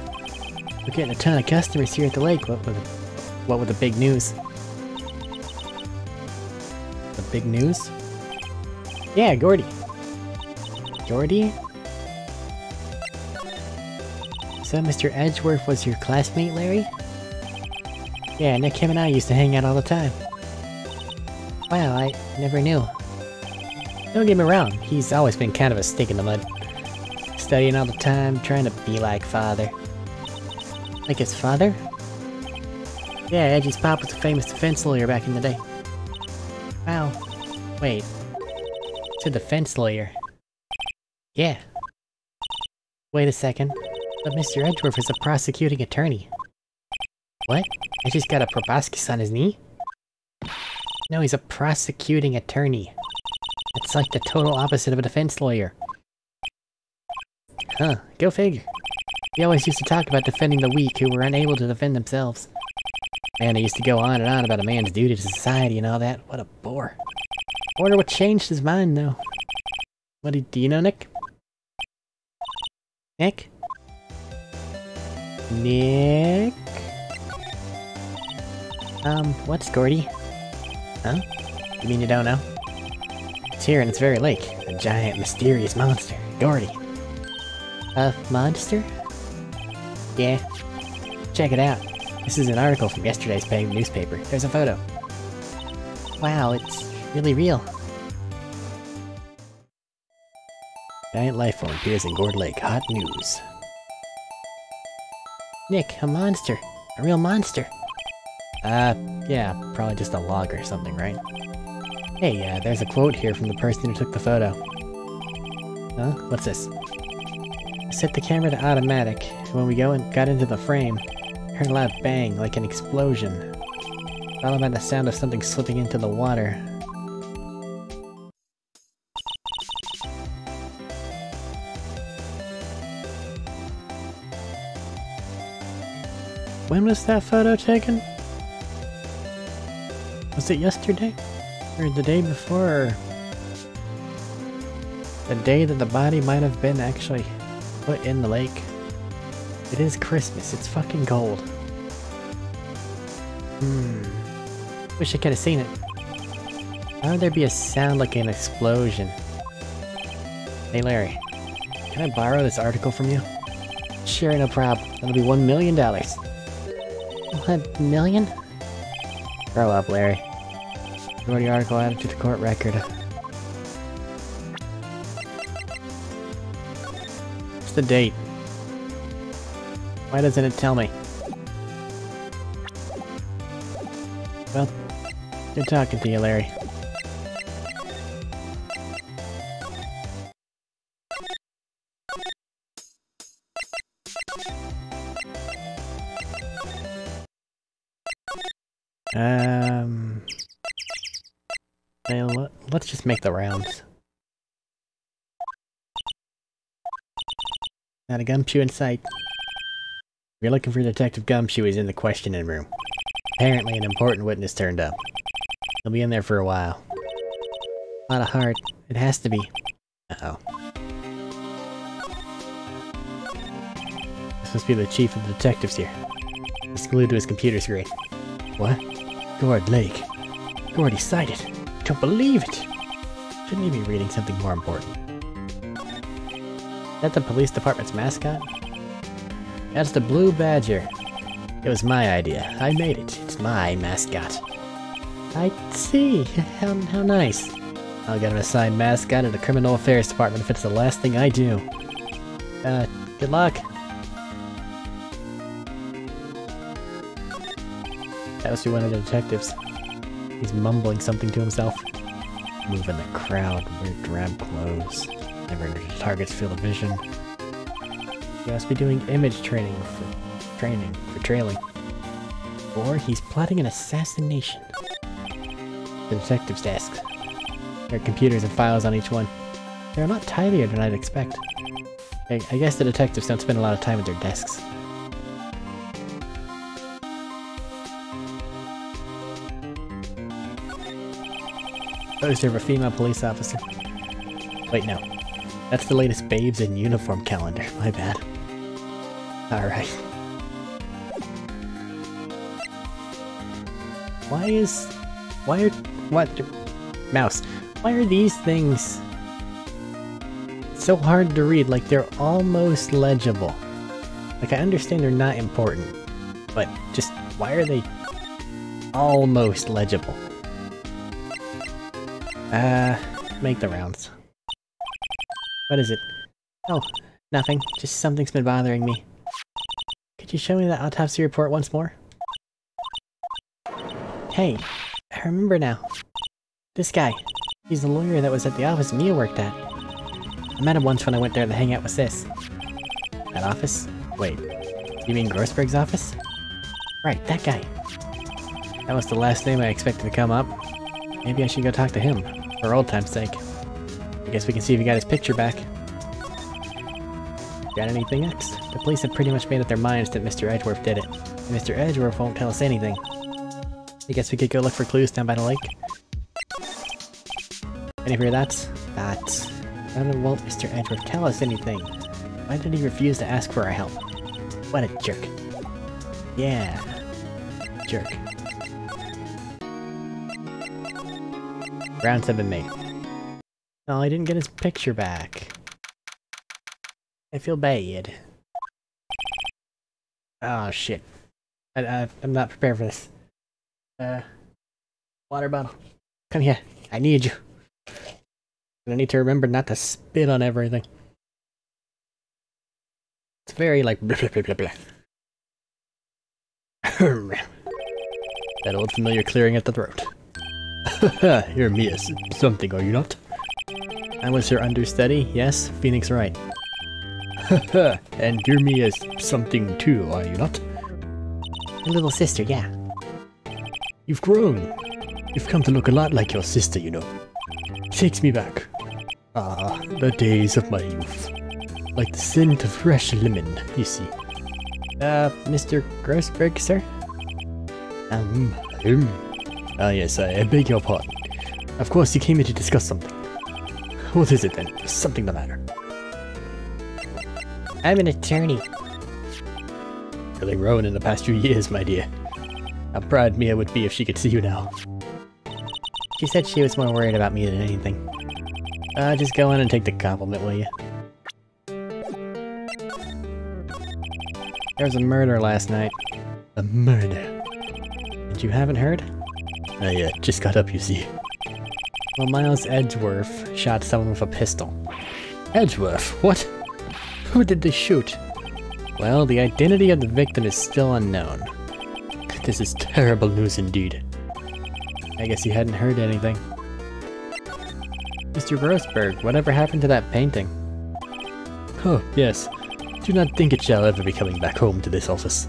[SPEAKER 1] We're getting a ton of customers here at the lake. What with the big news? The big news? Yeah, Gordy. Gordy? So Mr. Edgeworth was your classmate, Larry? Yeah, Nick, him and I used to hang out all the time. Wow, I never knew. Don't get me wrong, he's always been kind of a stick in the mud. Studying all the time, trying to be like father. Like his father? Yeah, Edgy's pop was a famous defense lawyer back in the day. Wow. Wait. It's a defense lawyer. Yeah. Wait a second. But Mr. Edgeworth is a prosecuting attorney. What? Edgy's got a proboscis on his knee? No, he's a prosecuting attorney. It's like the total opposite of a defense lawyer. Huh, go figure. He always used to talk about defending the weak who were unable to defend themselves. Man, he used to go on and on about a man's duty to society and all that. What a bore. I wonder what changed his mind, though. Do you know, Nick? Nick? Nick? What's Gordy? Huh? You mean you don't know? It's here in its very lake. A giant, mysterious monster. Gordy. A monster? Yeah. Check it out. This is an article from yesterday's paid newspaper. There's a photo. Wow, it's really real. Giant life form appears in Gourd Lake. Hot news. Nick, a monster. A real monster. Yeah, probably just a log or something, right? Hey, there's a quote here from the person who took the photo. Huh? What's this? Set the camera to automatic. When we got into the frame, I heard a loud bang, like an explosion. Followed by the sound of something slipping into the water. When was that photo taken? Was it yesterday? Or the day before? Or the day that the body might have been actually put in the lake. It is Christmas, it's fucking cold. Wish I could have seen it. Why would there be a sound like an explosion? Hey Larry, can I borrow this article from you? Sure, no problem. That'll be $1 million. $1 million? Grow up, Larry. Wrote the article added to the court record. What's the date? Why doesn't it tell me? Well, good talking to you, Larry. Let's just make the rounds. Not a gumshoe in sight. If you're looking for Detective Gumshoe, he's in the questioning room. Apparently an important witness turned up. He'll be in there for a while. A lot of heart. It has to be. Uh-oh. This must be the chief of the detectives here. He's glued to his computer screen. What? Gord Lake. Gord, he's sighted. I don't believe it! Shouldn't he be reading something more important? Is that the police department's mascot? That's the Blue Badger. It was my idea. I made it. It's my mascot. I see. How nice. I'll get an assigned mascot at the Criminal Affairs Department if it's the last thing I do. Good luck. That must be one of the detectives. He's mumbling something to himself. Move in the crowd, wear drab clothes. Never under the target's field of vision. He must be doing image training for trailing. Or he's plotting an assassination. The detective's desk. There are computers and files on each one. They're a lot tidier than I'd expect. I guess the detectives don't spend a lot of time at their desks. Poster of a female police officer. Wait, no. That's the latest Babes in Uniform calendar. My bad. Alright. Mouse. Why are these things so hard to read? Like, they're almost legible. Like, I understand they're not important, but just, why are they almost legible? Make the rounds. What is it? Oh, nothing. Just something's been bothering me. Could you show me that autopsy report once more? Hey, I remember now. This guy. He's the lawyer that was at the office Mia worked at. I met him once when I went there to hang out with Sis. That office? Wait, you mean Grossberg's office? Right, that guy. That was the last name I expected to come up. Maybe I should go talk to him, for old time's sake. I guess we can see if he got his picture back. Got anything next? The police have pretty much made up their minds that Mr. Edgeworth did it. And Mr. Edgeworth won't tell us anything. I guess we could go look for clues down by the lake. Any hear that? Why won't Mr. Edgeworth tell us anything? Why did he refuse to ask for our help? What a jerk. Yeah. Jerk. Rounds have been made. Oh, I didn't get his picture back. I feel bad. Oh shit. I'm not prepared for this. Water bottle. Come here. I need you. I need to remember not to spit on everything. It's very like blah blah blah blah blah. That old familiar clearing at the throat. You're Mia something, are you not? I was her understudy, yes, Phoenix Wright. And you're Mia something too, are you not? My little sister, yeah. You've grown. You've come to look a lot like your sister, you know. Takes me back. Ah, the days of my youth. Like the scent of fresh lemon, you see. Mr. Grossberg, sir? Ah yes, I beg your pardon. Of course you came here to discuss something. What is it then? Is something the matter? I'm an attorney. Really grown in the past few years, my dear. How proud Mia would be if she could see you now. She said she was more worried about me than anything. Just go on and take the compliment, will you? There was a murder last night. A murder? And you haven't heard? I just got up, you see. Well, Miles Edgeworth shot someone with a pistol. Edgeworth? What? Who did they shoot? Well, the identity of the victim is still unknown. This is terrible news indeed. I guess you hadn't heard anything. Mr. Grossberg, whatever happened to that painting? Oh, yes. Do not think it shall ever be coming back home to this office.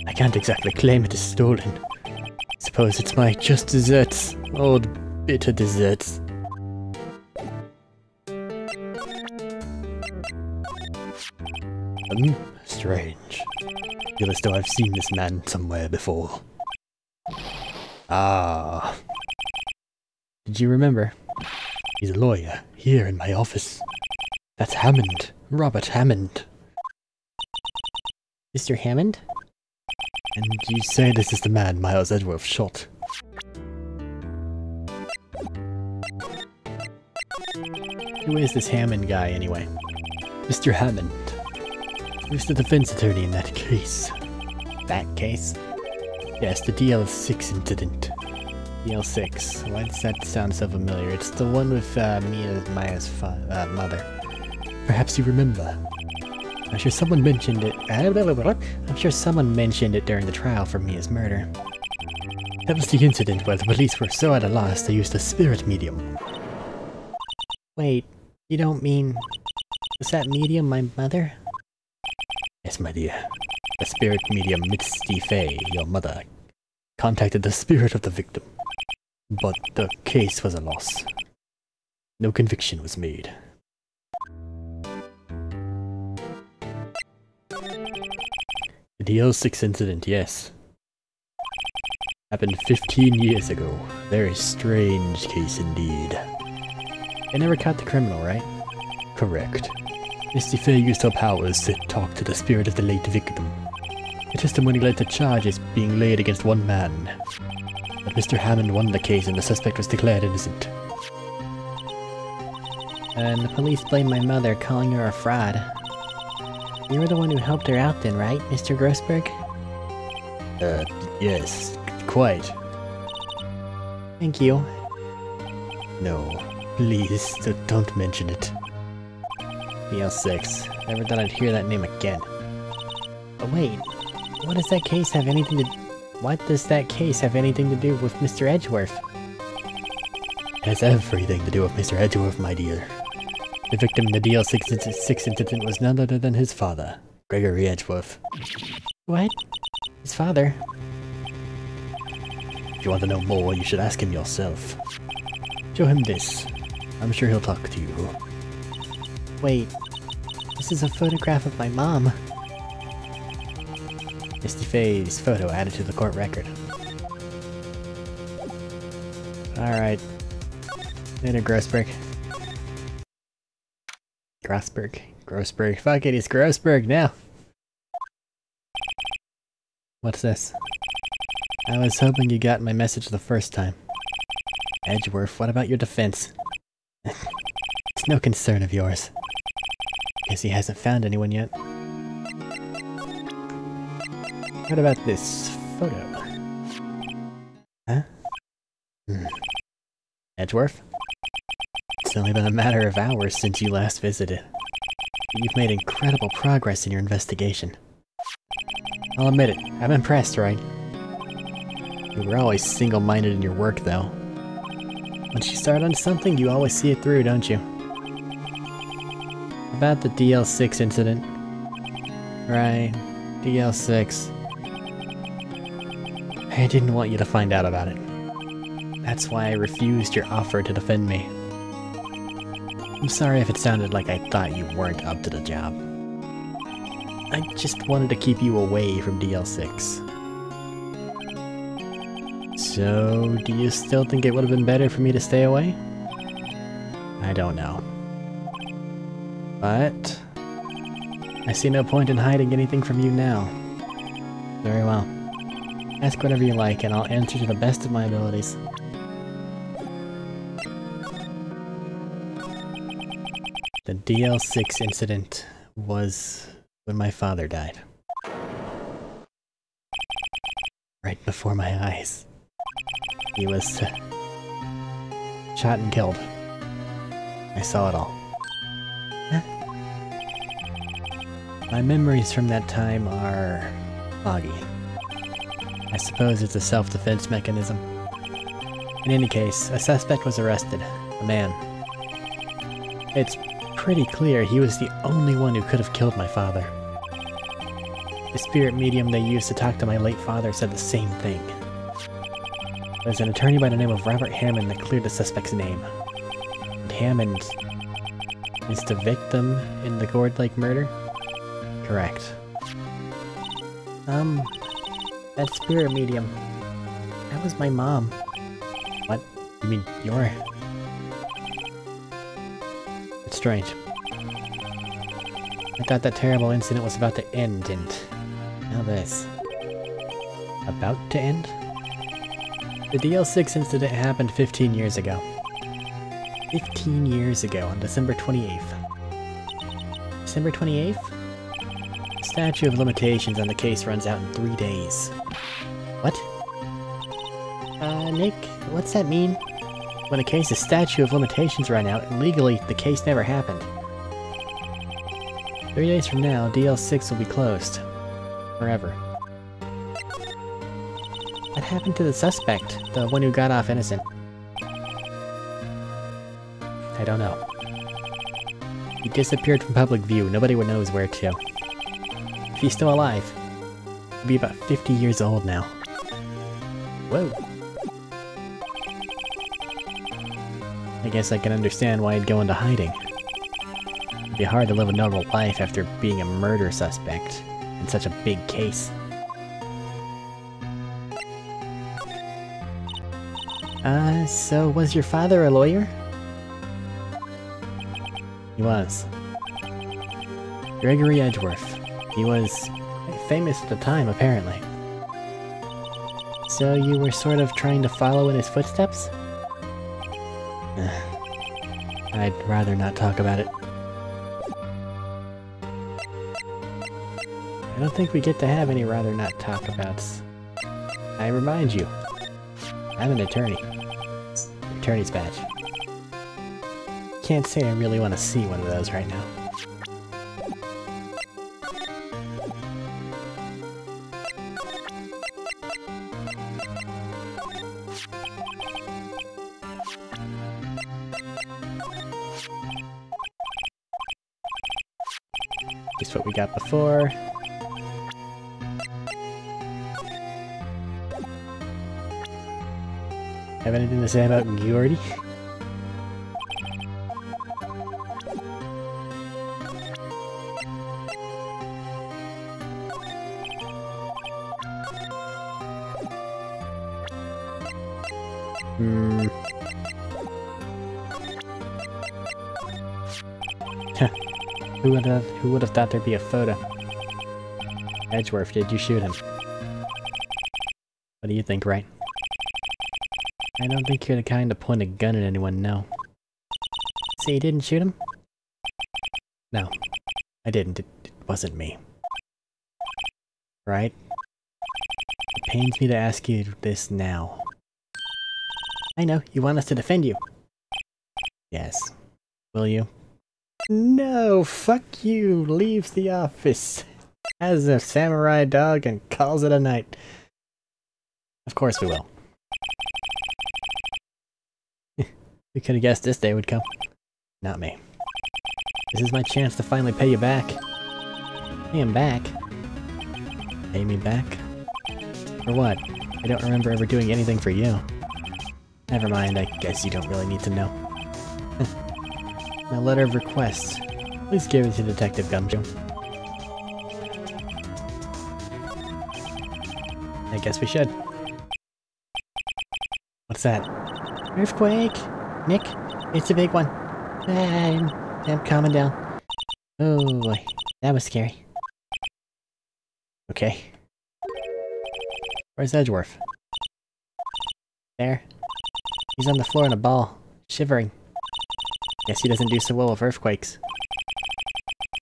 [SPEAKER 1] I can't exactly claim it is stolen. Suppose it's my just desserts. Old bitter desserts. Strange. Feel as though I've seen this man somewhere before. Ah. Did you remember? He's a lawyer, here in my office. That's Hammond. Robert Hammond. Mr. Hammond? And you say this is the man Miles Edgeworth shot? Who is this Hammond guy, anyway? Mr. Hammond. Who's the defense attorney in that case? That case? Yes, the Dl6 Incident. Dl6. Why does that sound so familiar? It's the one with Maya's mother. Perhaps you remember. I'm sure someone mentioned it. I'm sure someone mentioned it during the trial for Mia's murder. That was the incident where the police were so at a loss they used a spirit medium. Wait, you don't mean... Was that medium my mother? Yes, my dear. The spirit medium Misty Fey, your mother, contacted the spirit of the victim. But the case was a loss. No conviction was made. The Dl6 Incident, yes. Happened 15 years ago. Very strange case indeed. They never caught the criminal, right? Correct. Misty Fey used her powers to talk to the spirit of the late victim. The testimony led to charges being laid against one man. But Mr. Hammond won the case and the suspect was declared innocent. And the police blamed my mother, calling her a fraud. You were the one who helped her out then, right, Mr. Grossberg? Yes, quite. Thank you. No, please, don't mention it. Dl6. Never thought I'd hear that name again. But wait, what does that case have anything to... What does that case have anything to do with Mr. Edgeworth? It has everything to do with Mr. Edgeworth, my dear. The victim in the Dl6 Incident was none other than his father, Gregory Edgeworth. What? His father? If you want to know more, you should ask him yourself. Show him this. I'm sure he'll talk to you. Wait, this is a photograph of my mom. Misty Fey's photo added to the court record. Alright. Later, Grossberg. Grossberg. Fuck it, it's Grossberg now! What's this? I was hoping you got my message the first time. Edgeworth, what about your defense? It's no concern of yours. Guess he hasn't found anyone yet. What about this photo? Huh? Edgeworth? It's only been a matter of hours since you last visited. But you've made incredible progress in your investigation. I'll admit it, I'm impressed, right? You were always single-minded in your work, though. Once you start on something, you always see it through, don't you? About the Dl6 incident. Right, Dl6. I didn't want you to find out about it. That's why I refused your offer to defend me. I'm sorry if it sounded like I thought you weren't up to the job. I just wanted to keep you away from Dl6. So, do you still think it would have been better for me to stay away? I don't know. But I see no point in hiding anything from you now. Very well. Ask whatever you like, and I'll answer to the best of my abilities. The Dl6 incident was when my father died. Right before my eyes. He was shot and killed. I saw it all. Huh? My memories from that time are foggy. I suppose it's a self-defense mechanism. In any case, a suspect was arrested. A man. It's pretty clear he was the only one who could have killed my father. The spirit medium they used to talk to my late father said the same thing. There's an attorney by the name of Robert Hammond that cleared the suspect's name. And Hammond is the victim in the Gourd Lake murder? Correct. That spirit medium. That was my mom. What? You mean your... It's strange. I thought that terrible incident was about to end, and now this. About to end? The Dl6 incident happened 15 years ago. 15 years ago, on December 28th. December 28th? The statute of limitations on the case runs out in 3 days. What? Nick, what's that mean? When a case's statute of limitations run out, legally, the case never happened. 3 days from now, Dl6 will be closed. Forever. What happened to the suspect? The one who got off innocent? I don't know. He disappeared from public view. Nobody knows where to. If he's still alive, he'll be about 50 years old now. Whoa. I guess I can understand why he'd go into hiding. It'd be hard to live a normal life after being a murder suspect in such a big case. So was your father a lawyer? He was. Gregory Edgeworth. He was famous at the time, apparently. So you were sort of trying to follow in his footsteps? I'd rather not talk about it. I don't think we get to have any rather not talk abouts. I remind you, I'm an attorney. Attorney's badge. Can't say I really want to see one of those right now. Just what we got before. Have anything to say about Geordi? Who would have thought there'd be a photo? Edgeworth, did you shoot him? What do you think, Wright? I don't think you're the kind to point a gun at anyone, no. So you didn't shoot him? No, I didn't. It wasn't me. Right? It pains me to ask you this now. I know, you want us to defend you. Yes. Will you? No, fuck you, leaves the office. Has a samurai dog and calls it a night. Of course we will. We could have guessed this day would come. Not me. This is my chance to finally pay you back. Pay him back? Pay me back? For what? I don't remember ever doing anything for you. Never mind, I guess you don't really need to know. My letter of request. Please give it to Detective Gumshoe. I guess we should. What's that? Earthquake! Nick, it's a big one. I'm calming down. Oh boy, That was scary. Okay. Where's Edgeworth? There. He's on the floor in a ball, shivering. Guess he doesn't do so well with earthquakes.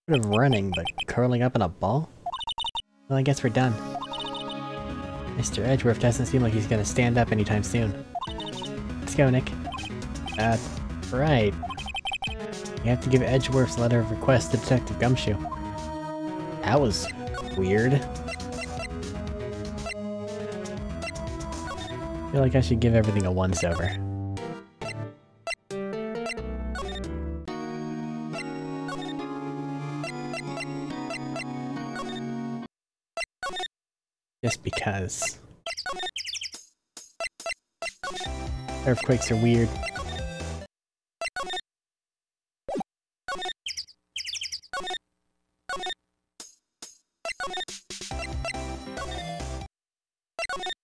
[SPEAKER 1] Sort of running, but curling up in a ball? Well, I guess we're done. Mr. Edgeworth doesn't seem like he's gonna stand up anytime soon. Let's go, Nick. Right. You have to give Edgeworth's letter of request to Detective Gumshoe. That was weird. I feel like I should give everything a once-over. Just because. Earthquakes are weird.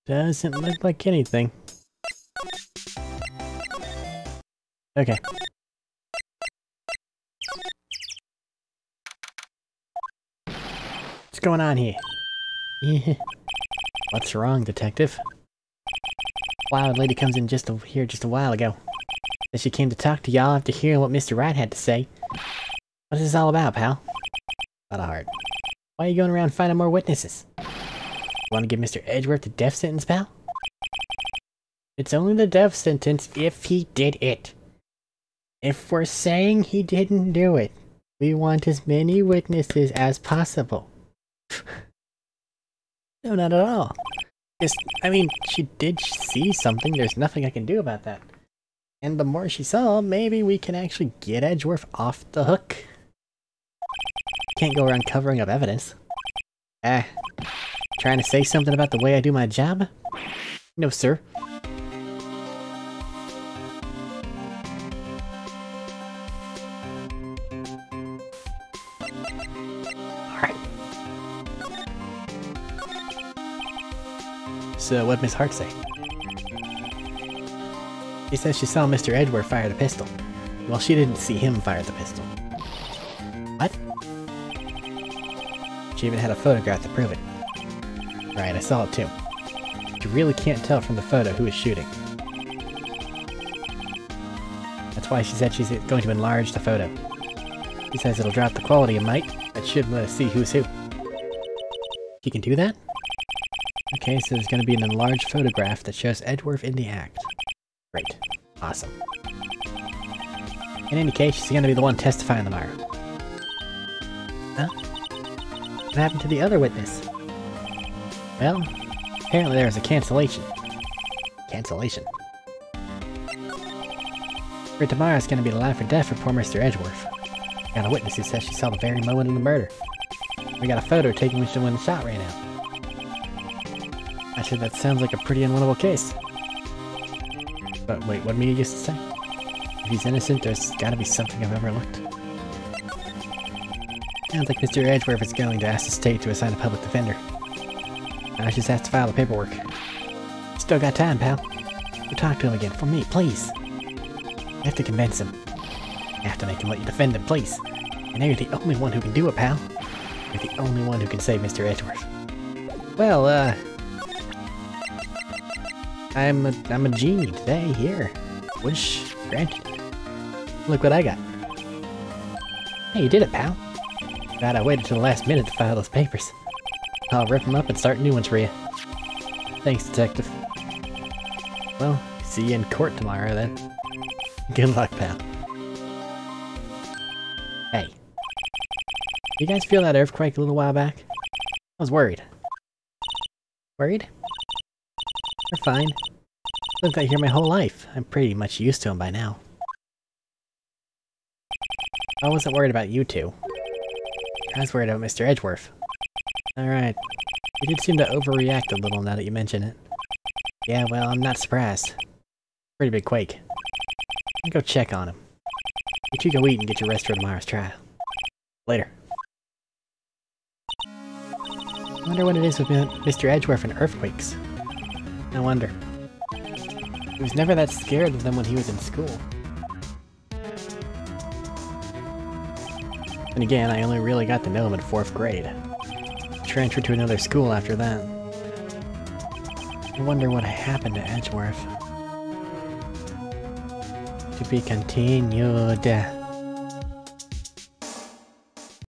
[SPEAKER 1] Doesn't look like anything. Okay. What's going on here? What's wrong, Detective? Wild lady comes in here just a while ago. Said she came to talk to y'all after hearing what Mr. Wright had to say. What is this all about, pal? Not a heart. Why are you going around finding more witnesses? You want to give Mr. Edgeworth the death sentence, pal? It's only the death sentence if he did it. If we're saying he didn't do it, we want as many witnesses as possible. No, not at all. I mean, she did see something, there's nothing I can do about that. And the more she saw, maybe we can actually get Edgeworth off the hook. Can't go around covering up evidence. Trying to say something about the way I do my job? No, sir. Alright. So, what'd Miss Hart say? She says she saw Mr. Edgeworth fire the pistol. Well, she didn't see him fire the pistol. What? She even had a photograph to prove it. Right, I saw it too. You really can't tell from the photo who is shooting. That's why she said she's going to enlarge the photo. She says it'll drop the quality a mite, but should let us see who's who. She can do that? Okay, so there's going to be an enlarged photograph that shows Edgeworth in the act. Great. Awesome. In any case, she's going to be the one testifying tomorrow. Huh? What happened to the other witness? Well, apparently there was a cancellation. Cancellation? For tomorrow, it's going to be life or death for poor Mr. Edgeworth. Got a witness who says she saw the very moment of the murder. We got a photo taken when the shot ran out. Actually, that sounds like a pretty unwinnable case. But wait, what did Mia used to say? If he's innocent, there's gotta be something I've overlooked. Sounds like Mr. Edgeworth is going to ask the state to assign a public defender. I just have to file the paperwork. Still got time, pal. Go talk to him again, for me, please. You have to convince him. You have to make him let you defend him, please. And now you're the only one who can do it, pal. You're the only one who can save Mr. Edgeworth. Well, I'm a genie today, here. Wish granted. Look what I got. Hey, you did it, pal. Glad I waited till the last minute to file those papers. I'll rip them up and start new ones for you. Thanks, Detective. Well, see you in court tomorrow, then. Good luck, pal. Hey. You guys feel that earthquake a little while back? I was worried. Worried? They're fine. Lived out here my whole life. I'm pretty much used to them by now. I wasn't worried about you two. I was worried about Mr. Edgeworth. Alright. You did seem to overreact a little now that you mention it. Yeah, well, I'm not surprised. Pretty big quake. I'll go check on him. You two go eat and get your rest for tomorrow's trial. Later. I wonder what it is with Mr. Edgeworth and earthquakes. No wonder. He was never that scared of them when he was in school. But And again, I only really got to know him in 4th grade. Transferred to another school after that. I wonder what happened to Edgeworth. To be continued.